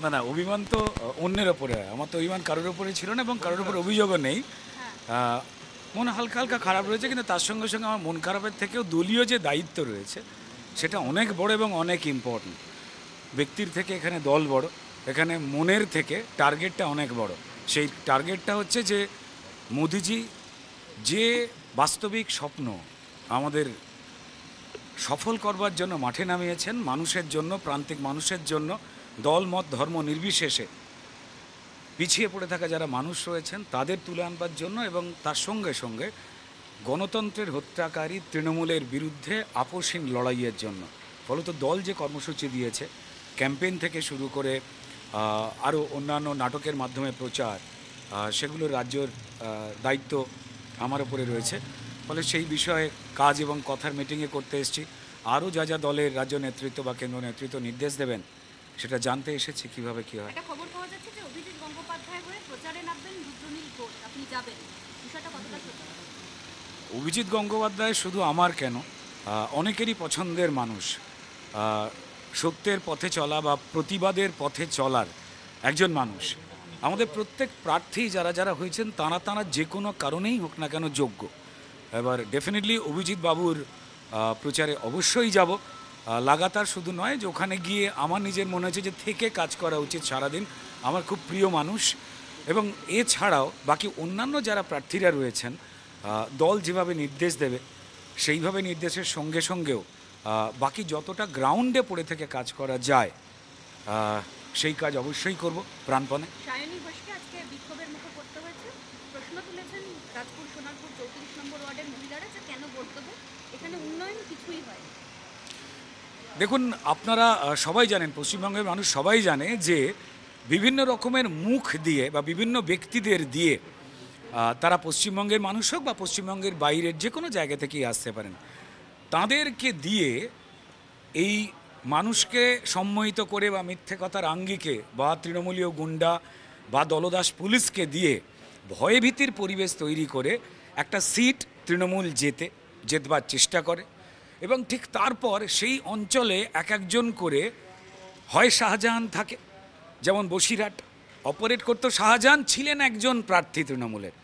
না না, অভিমান তো অন্যের ওপরে হয়, আমার তো অভিমান কারোর ওপরে ছিল না এবং কারোর ওপর অভিযোগও নেই। মন হালকা হালকা খারাপ রয়েছে, কিন্তু তার সঙ্গে সঙ্গে আমার মন খারাপের থেকেও দলীয় যে দায়িত্ব রয়েছে সেটা অনেক বড় এবং অনেক ইম্পর্টেন্ট। ব্যক্তির থেকে এখানে দল বড়, এখানে মনের থেকে টার্গেটটা অনেক বড়। সেই টার্গেটটা হচ্ছে যে মোদিজি যে বাস্তবিক স্বপ্ন আমাদের সফল করবার জন্য মাঠে নামিয়েছেন, মানুষের জন্য, প্রান্তিক মানুষের জন্য, দল মত ধর্ম নির্বিশেষে পিছিয়ে পড়ে থাকা যারা মানুষ রয়েছেন তাদের তুলে আনবার জন্য, এবং তার সঙ্গে সঙ্গে গণতন্ত্রের হত্যাকারী তৃণমূলের বিরুদ্ধে আপোষহীন লড়াইয়ের জন্য। ফলত দল যে কর্মসূচি দিয়েছে, ক্যাম্পেইন থেকে শুরু করে আরও অন্যান্য নাটকের মাধ্যমে প্রচার, সেগুলো রাজ্যের দায়িত্ব আমার উপরে রয়েছে। ফলে সেই বিষয়ে কাজ এবং কথার মিটিংয়ে করতে এসেছি। আরও যা যা দলের রাজ্য নেতৃত্ব বা কেন্দ্র নেতৃত্ব নির্দেশ দেবেন সেটা জানতে এসেছি কীভাবে কী হয়। একটা খবর পাওয়া যাচ্ছে যে অভিজিৎ গঙ্গোপাধ্যায় হয়ে প্রচারে নামবেন রুদ্রনীল ঘোষ, আপনি যাবেন, বিষয়টা কতটা সত্যি? অভিজিৎ গঙ্গোপাধ্যায় শুধু আমার কেন, অনেকেরই পছন্দের মানুষ। সত্যের পথে চলা বা প্রতিবাদের পথে চলার একজন মানুষ। আমাদের প্রত্যেক প্রার্থী যারা যারা হয়েছেন তারা যে কোনো কারণেই হোক না কেন যোগ্য। এবার ডেফিনেটলি অভিজিৎ বাবুর প্রচারে অবশ্যই যাব। লাগাতার শুধু নয়, যে ওখানে গিয়ে আমার নিজের মনে হচ্ছে যে থেকে কাজ করা উচিত সারাদিন। আমার খুব প্রিয় মানুষ, এবং এছাড়াও বাকি অন্যান্য যারা প্রার্থীরা রয়েছেন দল যেভাবে নির্দেশ দেবে সেইভাবে নির্দেশের সঙ্গে সঙ্গেও বাকি যতটা গ্রাউন্ডে পড়ে থেকে কাজ করা যায় সেই কাজ অবশ্যই করব প্রাণপণে। সায়নী ঘোষকে আজকে বিক্ষোভের মুখে পড়তে হয়েছে। প্রশ্ন তুলেছেন রাজপুর সোনারপুর 34 নম্বর ওয়ার্ডের মহিলারা, যে কেন ভোট দেবো, এখানে উন্নয়ন কিছুই হয়। দেখুন, আপনারা সবাই জানেন, পশ্চিমবঙ্গের মানুষ সবাই জানে যে বিভিন্ন রকমের মুখ দিয়ে বা বিভিন্ন ব্যক্তিদের দিয়ে তারা পশ্চিমবঙ্গের মানুষ হোক বা পশ্চিমবঙ্গের বাইরের যে কোনো জায়গা থেকেই আসতে পারেন, তাদেরকে দিয়ে এই মানুষকে সম্মোহিত করে বা মিথ্যে কথার আঙ্গিকে বা তৃণমূলীয় গুন্ডা বা দলদাস পুলিশকে দিয়ে ভয়ভীতির পরিবেশ তৈরি করে একটা সিট তৃণমূল জেতবার চেষ্টা করে, এবং ঠিক তারপর সেই অঞ্চলে এক একজন করে হয় শাহজাহান থাকে, যেমন বসিরহাট অপারেট করতো শাহজাহান, ছিলেন একজন প্রার্থী তৃণমূলের।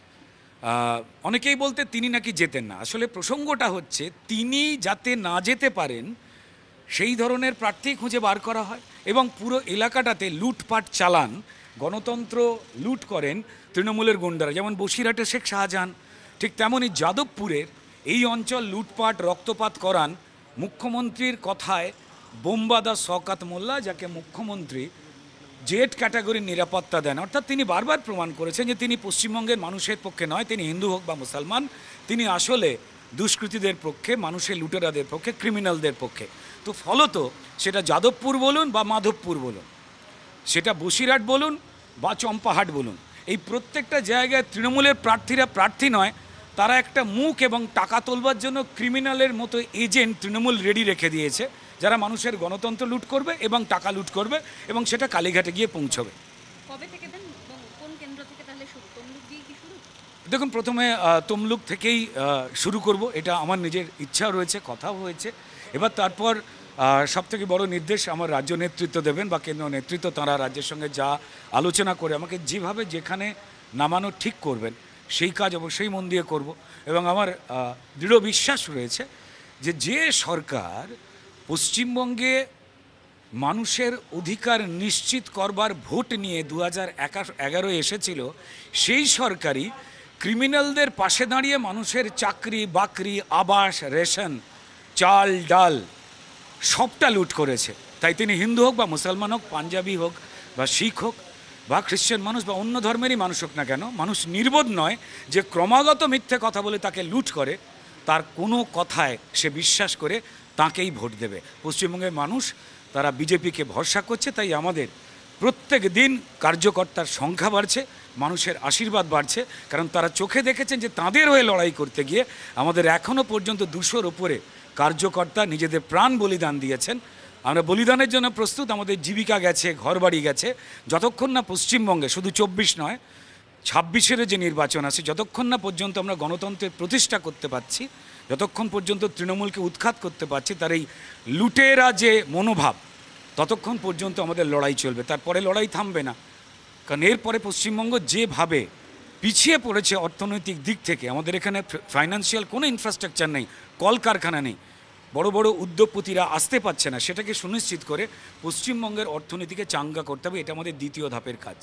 অনেকেই বলতে তিনি নাকি যেতেন না। আসলে প্রসঙ্গটা হচ্ছে তিনি যাতে না যেতে পারেন সেই ধরনের প্রার্থী খুঁজে বার করা হয়, এবং পুরো এলাকাটাতে লুটপাট চালান, গণতন্ত্র লুট করেন তৃণমূলের গুন্ডারা। যেমন বসিরহাটে শেখ শাহজাহান, ঠিক তেমনই যাদবপুরের এই অঞ্চল লুটপাট রক্তপাত করান মুখ্যমন্ত্রীর কথায় বোমবাদা শওকত মোল্লা, যাকে মুখ্যমন্ত্রী জেড ক্যাটাগরির নিরাপত্তা দেন। অর্থাৎ তিনি বারবার প্রমাণ করেছেন যে তিনি পশ্চিমবঙ্গের মানুষের পক্ষে নয়, তিনি হিন্দু হোক বা মুসলমান, তিনি আসলে দুষ্কৃতীদের পক্ষে, মানুষের লুটেরাদের পক্ষে, ক্রিমিনালদের পক্ষে। তো ফলত সেটা যাদবপুর বলুন বা মাধবপুর বলুন, সেটা বসিরহাট বলুন বা চম্পাহাট বলুন, এই প্রত্যেকটা জায়গায় তৃণমূলের প্রার্থীরা প্রার্থী নয়, তারা একটা মুখ এবং টাকা তোলবার জন্য ক্রিমিনালের মতো এজেন্ট তৃণমূল রেডি রেখে দিয়েছে, যারা মানুষের গণতন্ত্র লুট করবে এবং টাকা লুট করবে, এবং সেটা কালীঘাটে গিয়ে পৌঁছবে। কবে থেকে দেন, কোন কেন্দ্র থেকে তাহলে শুরু? তমলুক দিয়ে কি শুরু? দেখুন, প্রথমে তমলুক থেকেই শুরু করব, এটা আমার নিজের ইচ্ছা রয়েছে, কথাও হয়েছে। এবার তারপর সবথেকে বড় নির্দেশ আমার রাজ্য নেতৃত্ব দেবেন বা কেন্দ্র নেতৃত্ব, তাঁরা রাজ্যের সঙ্গে যা আলোচনা করে আমাকে যেভাবে যেখানে নামানো ঠিক করবেন সেই কাজ অবশ্যই মন দিয়ে করব। এবং আমার দৃঢ় বিশ্বাস রয়েছে যে সরকার পশ্চিমবঙ্গে মানুষের অধিকার নিশ্চিত করবার ভোট নিয়ে 2011 এসেছিল, সেই সরকারই ক্রিমিনালদের পাশে দাঁড়িয়ে মানুষের চাকরি বাকরি, আবাস, রেশন, চাল ডাল সবটা লুট করেছে। তাই তিনি হিন্দু হোক বা মুসলমান হোক, পাঞ্জাবি হোক বা শিখ হোক বা খ্রিশ্চান মানুষ বা অন্য ধর্মেরই মানুষ হোক না কেন, মানুষ নির্বোধ নয় যে ক্রমাগত মিথ্যে কথা বলে তাকে লুট করে, তার কোনো কথায় সে বিশ্বাস করে তাকেই ভোট দেবে। পশ্চিমবঙ্গের মানুষ তারা বিজেপিকে ভরসা করছে, তাই আমাদের প্রত্যেক দিন কার্যকর্তার সংখ্যা বাড়ছে, মানুষের আশীর্বাদ বাড়ছে, কারণ তারা চোখে দেখেছেন যে তাদের হয়ে লড়াই করতে গিয়ে আমাদের এখনও পর্যন্ত 200-র উপরে কার্যকর্তা নিজেদের প্রাণ বলিদান দিয়েছেন। আমরা বলিদানের জন্য প্রস্তুত, আমাদের জীবিকা গেছে, ঘরবাড়ি গেছে, যতক্ষণ না পশ্চিমবঙ্গে শুধু 24 নয় 26-এর যে নির্বাচন আছে, যতক্ষণ না পর্যন্ত আমরা গণতন্ত্রের প্রতিষ্ঠা করতে পারছি, যতক্ষণ পর্যন্ত তৃণমূলকে উৎখাত করতে পারছি, তার এই লুটেরা যে মনোভাব ততক্ষণ পর্যন্ত আমাদের লড়াই চলবে, তারপরে লড়াই থামবে না। কারণ এরপরে পশ্চিমবঙ্গ যেভাবে পিছিয়ে পড়েছে অর্থনৈতিক দিক থেকে, আমাদের এখানে ফাইন্যান্সিয়াল কোনো ইনফ্রাস্ট্রাকচার নেই, কলকারখানা নেই, বড় বড় উদ্যোগপতিরা আসতে পারছে না, সেটাকে সুনিশ্চিত করে পশ্চিমবঙ্গের অর্থনীতিকে চাঙ্গা করতে হবে। এটা আমাদের দ্বিতীয় ধাপের কাজ।